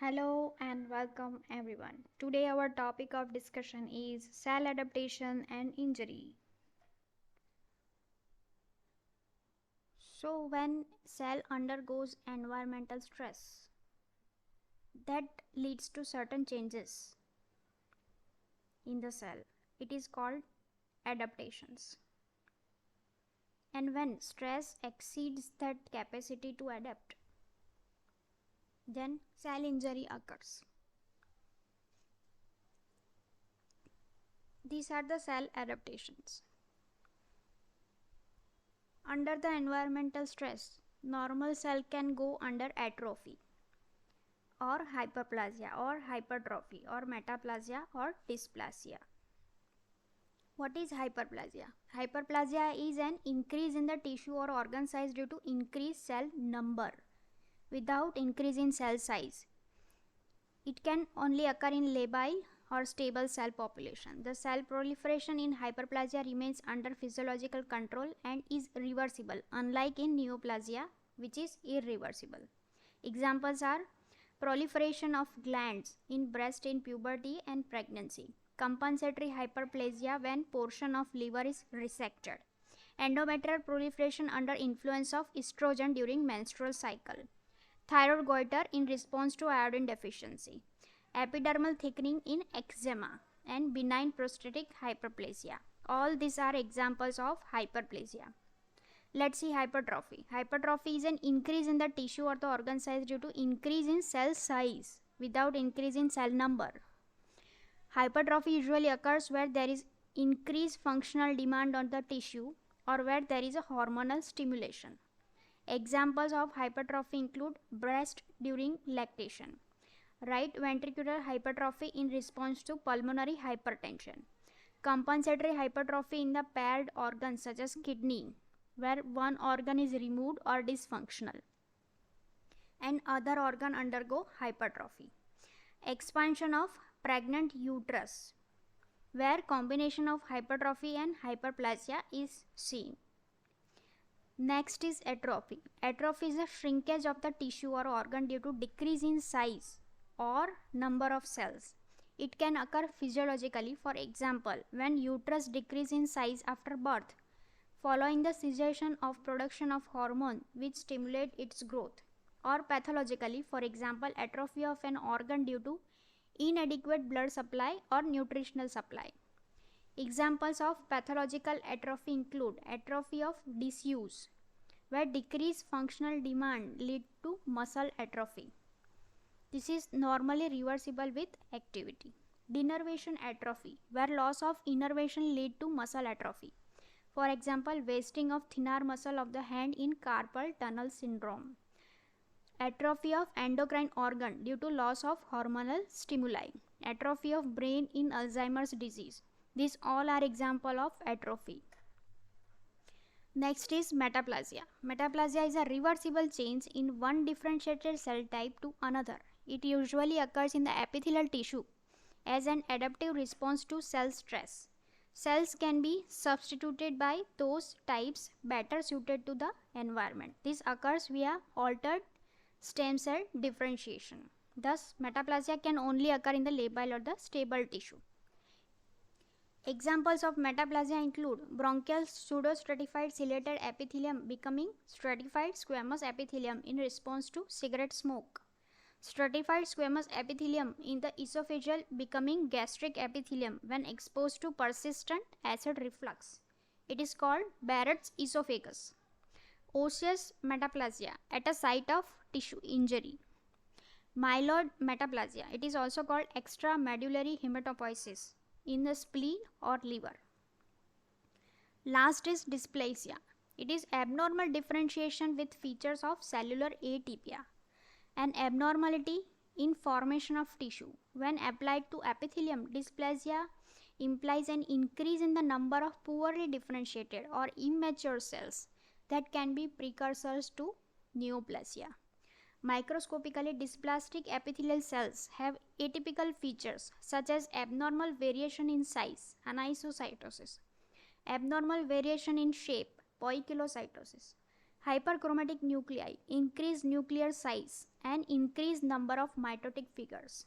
Hello and welcome everyone. Today our topic of discussion is cell adaptation and injury. So when cell undergoes environmental stress, that leads to certain changes in the cell. It is called adaptations. And when stress exceeds that capacity to adapt, then cell injury occurs. These are the cell adaptations. Under the environmental stress, normal cell can go under atrophy or hyperplasia or hypertrophy or metaplasia or dysplasia. What is hyperplasia? Hyperplasia is an increase in the tissue or organ size due to increased cell number without increase in cell size. It can only occur in labile or stable cell population. The cell proliferation in hyperplasia remains under physiological control and is reversible, unlike in neoplasia, which is irreversible. Examples are proliferation of glands in breast in puberty and pregnancy, compensatory hyperplasia when portion of liver is resected, endometrial proliferation under influence of estrogen during menstrual cycle, thyroid goiter in response to iodine deficiency, epidermal thickening in eczema, and benign prostatic hyperplasia. All these are examples of hyperplasia. Let's see hypertrophy. Hypertrophy is an increase in the tissue or the organ size due to increase in cell size without increase in cell number. Hypertrophy usually occurs where there is increased functional demand on the tissue or where there is a hormonal stimulation. Examples of hypertrophy include breast during lactation, right ventricular hypertrophy in response to pulmonary hypertension, compensatory hypertrophy in the paired organs such as kidney, where one organ is removed or dysfunctional, and other organ undergo hypertrophy. Expansion of pregnant uterus, where combination of hypertrophy and hyperplasia is seen. Next is atrophy. Atrophy is a shrinkage of the tissue or organ due to decrease in size or number of cells. It can occur physiologically, for example, when uterus decrease in size after birth, following the cessation of production of hormone which stimulate its growth, or pathologically, for example, atrophy of an organ due to inadequate blood supply or nutritional supply. Examples of pathological atrophy include atrophy of disuse, where decreased functional demand lead to muscle atrophy. This is normally reversible with activity. Denervation atrophy, where loss of innervation lead to muscle atrophy. For example, wasting of thenar muscle of the hand in carpal tunnel syndrome. Atrophy of endocrine organ due to loss of hormonal stimuli. Atrophy of brain in Alzheimer's disease. These all are examples of atrophy. Next is metaplasia. Metaplasia is a reversible change in one differentiated cell type to another. It usually occurs in the epithelial tissue as an adaptive response to cell stress. Cells can be substituted by those types better suited to the environment. This occurs via altered stem cell differentiation. Thus, metaplasia can only occur in the labile or the stable tissue. Examples of metaplasia include bronchial pseudostratified ciliated epithelium becoming stratified squamous epithelium in response to cigarette smoke, stratified squamous epithelium in the esophageal becoming gastric epithelium when exposed to persistent acid reflux. It is called Barrett's esophagus. Osseous metaplasia at a site of tissue injury. Myeloid metaplasia. It is also called extramedullary hematopoiesis in the spleen or liver. Last is dysplasia. It is abnormal differentiation with features of cellular atypia. An abnormality in formation of tissue. When applied to epithelium, dysplasia implies an increase in the number of poorly differentiated or immature cells that can be precursors to neoplasia. Microscopically, dysplastic epithelial cells have atypical features such as abnormal variation in size, anisocytosis, abnormal variation in shape, poikilocytosis, Hyperchromatic nuclei, increased nuclear size and increased number of mitotic figures.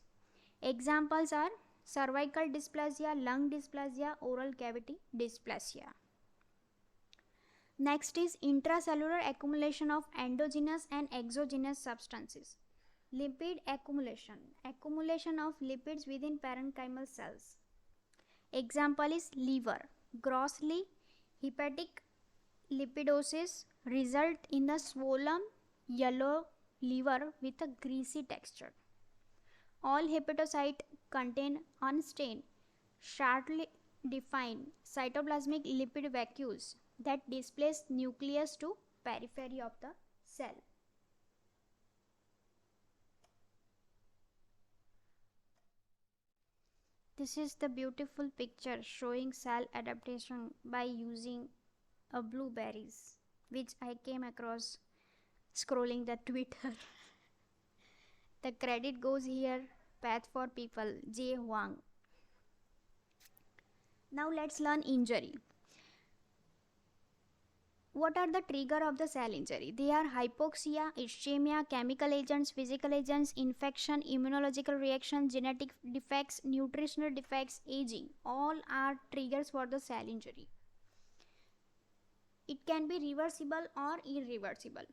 Examples are cervical dysplasia, lung dysplasia, oral cavity dysplasia. Next is intracellular accumulation of endogenous and exogenous substances. Lipid accumulation, accumulation of lipids within parenchymal cells. Example is liver. Grossly hepatic lipidosis result in the swollen yellow liver with a greasy texture. All hepatocytes contain unstained, sharply defined cytoplasmic lipid vacuoles that displace nucleus to periphery of the cell. This is the beautiful picture showing cell adaptation by using blueberries, which I came across scrolling the Twitter. The credit goes here, Path for People, J. Huang. Now let's learn injury. What are the trigger of the cell injury? They are hypoxia, ischemia, chemical agents, physical agents, infection, immunological reaction, genetic defects, nutritional defects, aging. All are triggers for the cell injury. It can be reversible or irreversible.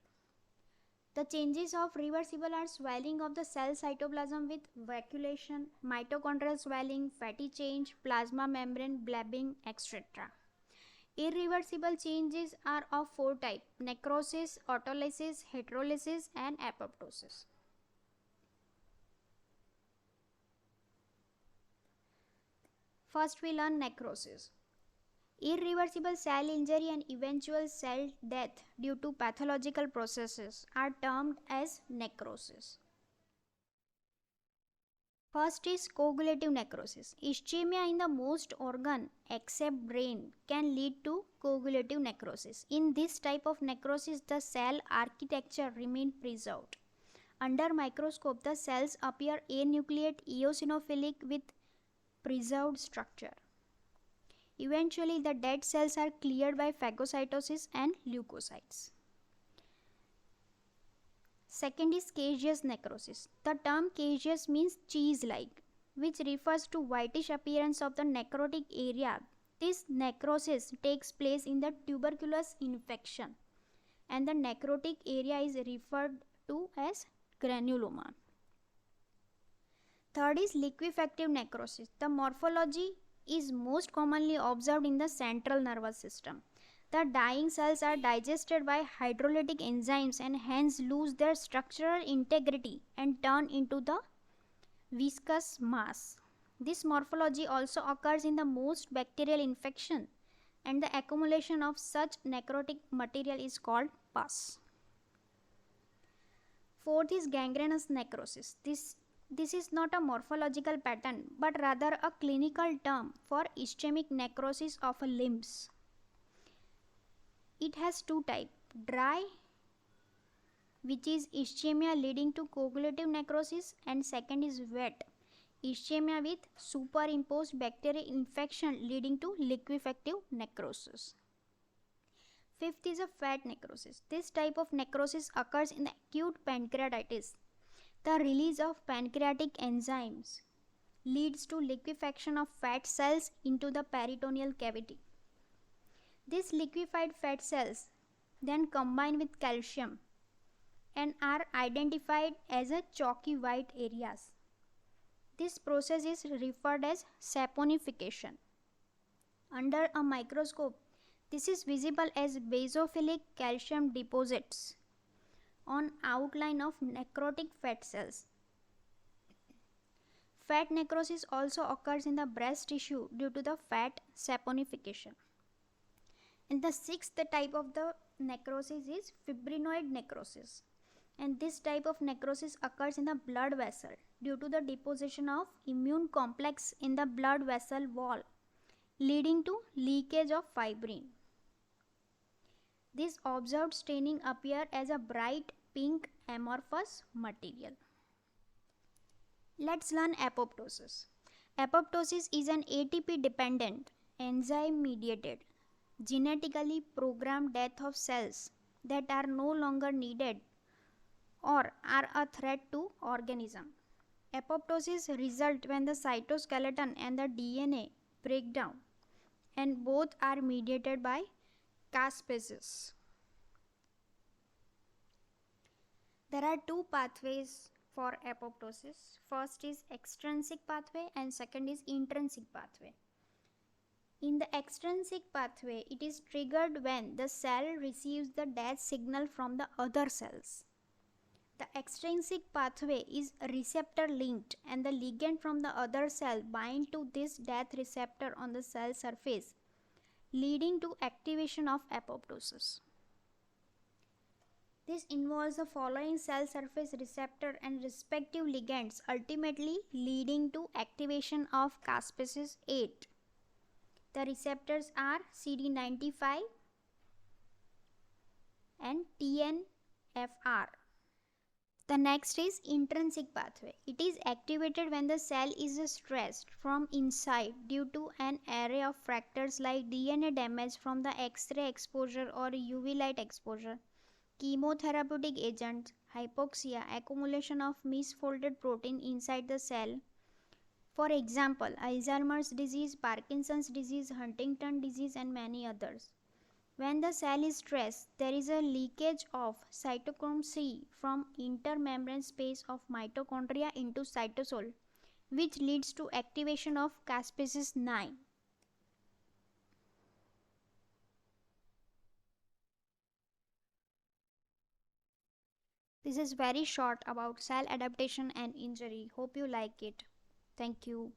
The changes of reversible are swelling of the cell cytoplasm with vacuolation, mitochondrial swelling, fatty change, plasma membrane, blabbing, etc. Irreversible changes are of four types: necrosis, autolysis, heterolysis, and apoptosis. First we learn necrosis. Irreversible cell injury and eventual cell death due to pathological processes are termed as necrosis. First is coagulative necrosis. Ischemia in the most organ except brain can lead to coagulative necrosis. In this type of necrosis, the cell architecture remains preserved. Under microscope, the cells appear anucleate eosinophilic with preserved structure. Eventually, the dead cells are cleared by phagocytosis and leukocytes. Second is caseous necrosis. The term caseous means cheese-like, which refers to whitish appearance of the necrotic area. This necrosis takes place in the tuberculous infection, and the necrotic area is referred to as granuloma. Third is liquefactive necrosis. The morphology is most commonly observed in the central nervous system. The dying cells are digested by hydrolytic enzymes and hence lose their structural integrity and turn into the viscous mass. This morphology also occurs in the most bacterial infection, and the accumulation of such necrotic material is called pus. Fourth is gangrenous necrosis. This is not a morphological pattern but rather a clinical term for ischemic necrosis of limbs. It has two types: dry, which is ischemia leading to coagulative necrosis, and second is wet, ischemia with superimposed bacterial infection leading to liquefactive necrosis. Fifth is a fat necrosis. This type of necrosis occurs in acute pancreatitis. The release of pancreatic enzymes leads to liquefaction of fat cells into the peritoneal cavity. These liquefied fat cells then combine with calcium and are identified as a chalky white areas. This process is referred as saponification. Under a microscope, this is visible as basophilic calcium deposits on outline of necrotic fat cells. Fat necrosis also occurs in the breast tissue due to the fat saponification. And the sixth type of the necrosis is fibrinoid necrosis. And this type of necrosis occurs in the blood vessel due to the deposition of immune complex in the blood vessel wall, leading to leakage of fibrin. This observed staining appears as a bright pink amorphous material. Let's learn apoptosis. Apoptosis is an ATP dependent, enzyme mediated, genetically programmed death of cells that are no longer needed or are a threat to organism. Apoptosis results when the cytoskeleton and the DNA break down, and both are mediated by caseous. There are two pathways for apoptosis. First is extrinsic pathway and second is intrinsic pathway. In the extrinsic pathway, it is triggered when the cell receives the death signal from the other cells. The extrinsic pathway is receptor linked and the ligand from the other cell bind to this death receptor on the cell surface, leading to activation of apoptosis. This involves the following cell surface receptor and respective ligands, ultimately leading to activation of caspase 8. The receptors are CD95 and TNFR. The next is intrinsic pathway. It is activated when the cell is stressed from inside due to an array of factors like DNA damage from the X-ray exposure or UV light exposure, chemotherapeutic agents, hypoxia, accumulation of misfolded protein inside the cell. For example, Alzheimer's disease, Parkinson's disease, Huntington disease, and many others. When the cell is stressed, there is a leakage of cytochrome C from intermembrane space of mitochondria into cytosol, which leads to activation of caspase 9. This is very short about cell adaptation and injury. Hope you like it. Thank you.